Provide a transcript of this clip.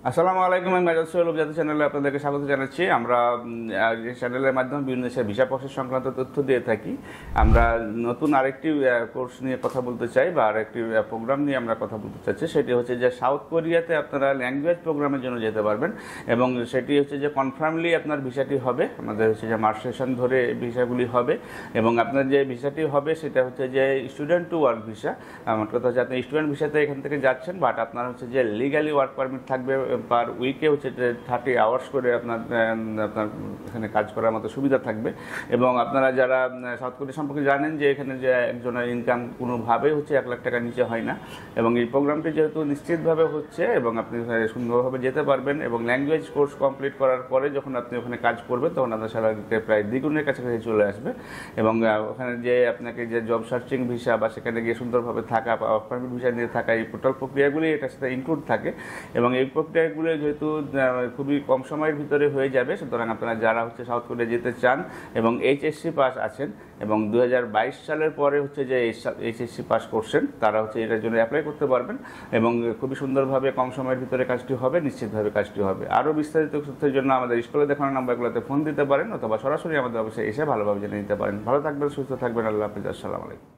আসসালামু আলাইকুম। আমি মেজাজ সোহেল জাতীয় চ্যানেলে আপনাদেরকে স্বাগত জানাচ্ছি। আমরা এই চ্যানেলের মাধ্যমে বিভিন্ন দেশের ভিসা প্রসেস সংক্রান্ত তথ্য দিয়ে থাকি। আমরা নতুন আরেকটি কোর্স নিয়ে কথা বলতে চাই বা আরেকটি প্রোগ্রাম নিয়ে আমরা কথা বলতে চাচ্ছি। সেটি হচ্ছে যে সাউথ কোরিয়াতে আপনারা ল্যাঙ্গুয়েজ প্রোগ্রামের জন্য যেতে পারবেন এবং সেটি হচ্ছে যে কনফার্মলি আপনার ভিসাটি হবে। আমাদের হচ্ছে যে মার্চ সেশন ধরে ভিসাগুলি হবে এবং আপনার যে ভিসাটি হবে সেটা হচ্ছে যে স্টুডেন্ট টু ওয়ার্ক ভিসা। আমার কথা হচ্ছে আপনি স্টুডেন্ট ভিসাতে এখান থেকে যাচ্ছেন, বাট আপনার হচ্ছে যে লিগালি ওয়ার্ক পারমিট থাকবে। পার উইকে হচ্ছে 30 আওয়ার্স করে আপনার এখানে কাজ করার মতো সুবিধা থাকবে। এবং আপনারা যারা সাউথ কোরিয়া সম্পর্কে জানেন যে এখানে যে একজনের ইনকাম কোনোভাবেই হচ্ছে 1 লাখ টাকার নিচে হয় না। এবং এই প্রোগ্রামটি যেহেতু নিশ্চিতভাবে হচ্ছে এবং আপনি সুন্দরভাবে যেতে পারবেন এবং ল্যাঙ্গুয়েজ কোর্স কমপ্লিট করার পরে যখন আপনি ওখানে কাজ করবেন তখন আপনার স্যালারিতে প্রায় দ্বিগুণের কাছাকাছি চলে আসবে। এবং ওখানে যে আপনাকে যে জব সার্চিং ভিসা বা সেখানে গিয়ে সুন্দরভাবে থাকা বা ওয়ার্ক পারমিট ভিসা নিয়ে থাকা, এই টোটাল প্রক্রিয়াগুলি এটার সাথে ইনক্লুড থাকে। এবং এই প্রক্রিয়াগুলো যেহেতু খুবই কম সময়ের ভিতরে হয়ে যাবে, সুতরাং আপনারা যারা হচ্ছে সাউথ কোরিয়া যেতে চান এবং এইচএসসি পাস আছেন এবং 2022 সালের পরে হচ্ছে যে এইচএসসি পাস করছেন, তারা হচ্ছে এটার জন্য অ্যাপ্লাই করতে পারবেন এবং খুবই সুন্দরভাবে কম সময়ের ভিতরে কাজটি হবে, নিশ্চিতভাবে কাজটি হবে। আরও বিস্তারিত তথ্যের জন্য আমাদের স্কুলে দেখানো নাম্বারগুলোতে ফোন দিতে পারেন অথবা সরাসরি আমাদের অফিসে এসে ভালোভাবে জেনে নিতে পারেন। ভালো থাকবেন, সুস্থ থাকবেন। আল্লাহ হাফিজ। আসসালামু আলাইকুম।